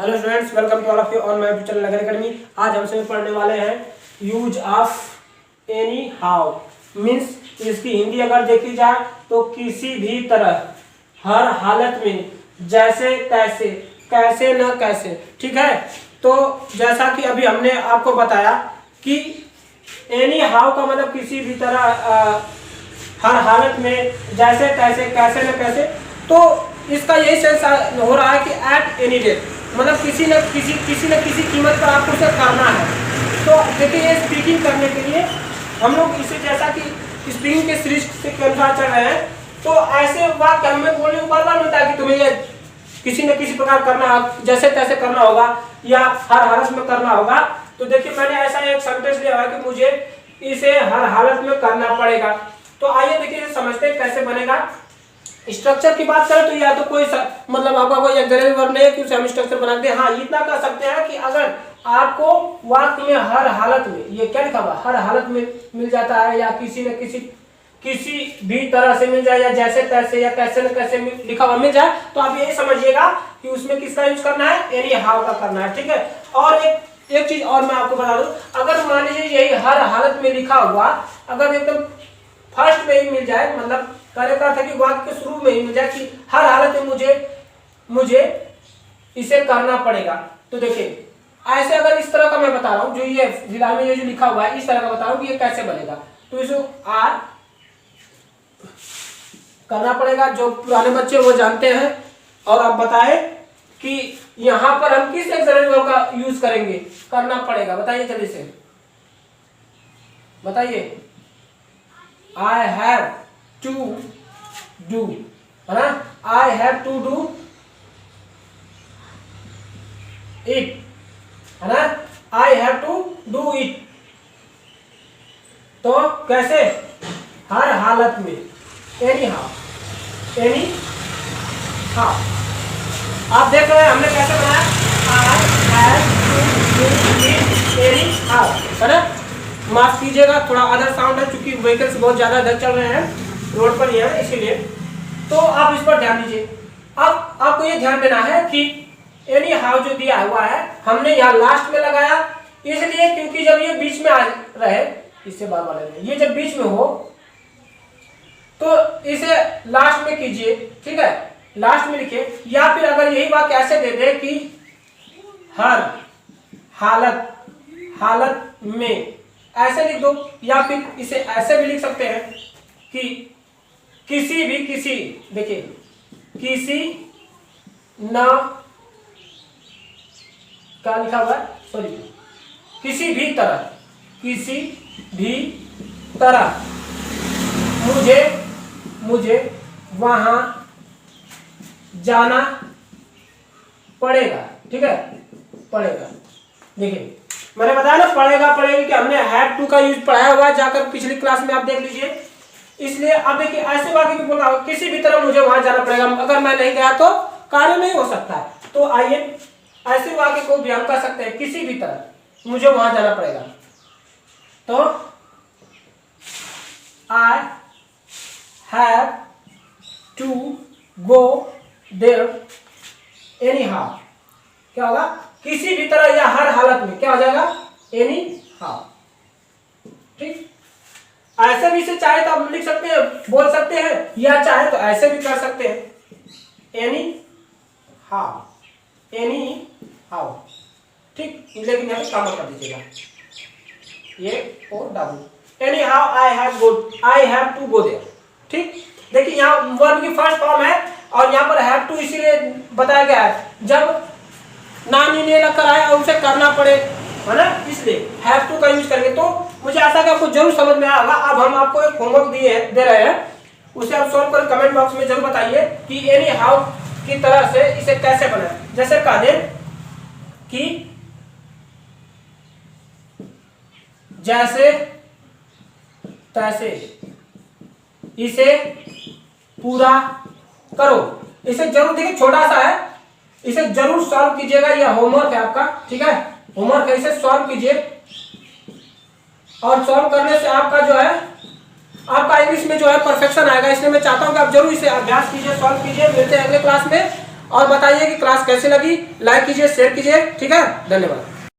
Hello students, welcome to all of you on my YouTube channel Nagar academy. आज हमसे पढ़ने वाले हैं use of anyhow. Means इसकी हिंदी अगर देखी जाए तो किसी भी तरह, हर हालत में, जैसे तैसे, कैसे न कैसे। ठीक है, तो जैसा कि अभी हमने आपको बताया कि एनी हाउ का मतलब किसी भी तरह, हर हालत में, जैसे तैसे, कैसे न कैसे। तो इसका यही सेंस हो रहा है कि एट एनी रेट, मतलब किसी न किसी कीमत पर आपको उसे करना है। तो देखिए, ये स्पीकिंग करने के लिए हम लोग इसे, जैसा कि स्पीकिंग के सृष्टि के अनुसार चल रहे हैं, तो ऐसे वाक्य हमें बोलने को बार बार मिलता है कि तुम्हें ये किसी न किसी प्रकार करना, जैसे तैसे करना होगा या हर हालत में करना होगा। तो देखिए, मैंने ऐसा एक सेंटेंस लिया है कि मुझे इसे हर हालत में करना पड़ेगा। तो आइए देखिए, समझते हैं कैसे बनेगा। स्ट्रक्चर की बात करें तो या तो कोई मतलब आपका कोई एक्सलरी वर्ब नहीं है कि उसे हम स्ट्रक्चर बना दें। हाँ, इतना कर सकते हैं कि अगर आपको वाक्य में हर हालत में, ये क्या लिखा हुआ, हर हालत में मिल जाता है, या किसी न किसी भी तरह से मिल जाए, या जैसे तैसे, या कैसे न कैसे लिखा हुआ मिल जाए, तो आप यही समझिएगा कि उसमें किसका यूज करना है, एनी हाउ का करना है। ठीक है, और एक चीज और मैं आपको बता दूं, अगर मान लीजिए यही हर हालत में लिखा हुआ अगर एकदम फर्स्ट में ही मिल जाए, मतलब कार्य का था कि वाक्य के शुरू में ही मिल जाए कि हर हालत में मुझे इसे करना पड़ेगा। तो देखिए, ऐसे अगर इस तरह का मैं बता रहा हूं, जो ये फिलहाल में ये जो लिखा हुआ है, इस तरह का बता रहा हूं कि ये कैसे बनेगा। तो इसे आर करना पड़ेगा, जो पुराने बच्चे वो जानते हैं। और अब बताए कि यहां पर हम किस एक्सलरी वर्ब का यूज करेंगे, करना पड़ेगा। बताइए जल्दी से बताइए। आई हैव टू डू, है ना, I have to do it, है ना, I have to do it. तो कैसे, हर हालत में, एनी हाउ, एनी हाउ। आप देख रहे हैं हमने कैसे बनाया, I have to do it anyhow, है ना। माफ कीजिएगा, थोड़ा अदर साउंड है क्योंकि व्हीकल्स बहुत ज्यादा इधर चल रहे हैं, रोड पर ही है, इसीलिए। तो आप इस पर ध्यान दीजिए। अब आपको ये ध्यान देना है कि एनी हाउ जो दिया हुआ है हमने यहाँ लास्ट में लगाया, इसलिए क्योंकि जब ये बीच में आ रहे, इससे बार बार लेंगे, ये जब बीच में हो तो इसे लास्ट में कीजिए। ठीक है, लास्ट में लिखिए, या फिर अगर यही बात ऐसे दे दे कि हर हालत में, ऐसे लिख दो, या फिर इसे ऐसे भी लिख सकते हैं कि किसी भी देखिए, किसी न, क्या लिखा हुआ है, सॉरी, किसी भी तरह मुझे वहां जाना पड़ेगा। ठीक है, पड़ेगा। देखिए, मैंने बताया ना पड़ेगी कि हमने हैव टू का यूज पढ़ाया हुआ है, जाकर पिछली क्लास में आप देख लीजिए। इसलिए अब देखिए, ऐसे वाक्य भी बोला किसी भी तरह मुझे वहां जाना पड़ेगा, अगर मैं नहीं गया तो कार्य नहीं हो सकता है। तो आइए ऐसे वाक्य को भी हम कर सकते हैं, किसी भी तरह मुझे वहां जाना पड़ेगा। तो I have to go there anyhow, क्या होगा, किसी भी तरह या हर हालत में, क्या हो जाएगा, एनी हाउ। ठीक, ऐसे भी इसे चाहे तो आप लिख सकते हैं, बोल सकते हैं, या चाहे तो ऐसे भी कर सकते हैं, एनी हाउ, एनी हाउ। ठीक, लेकिन यहाँ पे काम कर दीजिएगा, ये और W, anyhow I have to go there. ठीक, देखिए यहाँ वर्ब की फर्स्ट फॉर्म है और यहाँ पर हैव टू इसीलिए बताया गया है, जब नाम ही नहीं लगकर आए और उसे करना पड़े, है ना, इसलिए हैव टू का यूज करेंगे। तो मुझे आशा है कि आपको जरूर समझ में आएगा। अब हम आपको एक होमवर्क दे रहे हैं, उसे आप सॉल्व कर कमेंट बॉक्स में जरूर बताइए कि एनी हाउ की तरह से इसे कैसे बनाए। जैसे कह दें कि जैसे तैसे इसे पूरा करो। इसे जरूर, देखिए छोटा सा है, इसे जरूर सॉल्व कीजिएगा, यह होमवर्क है आपका। ठीक है, होमवर्क है, इसे सॉल्व कीजिए, और सॉल्व करने से आपका जो है, आपका इंग्लिश में जो है परफेक्शन आएगा। इसलिए मैं चाहता हूं कि आप जरूर इसे अभ्यास कीजिए, सॉल्व कीजिए। मिलते हैं अगले क्लास में। और बताइए कि क्लास कैसे लगी, लाइक कीजिए, शेयर कीजिए। ठीक है, धन्यवाद।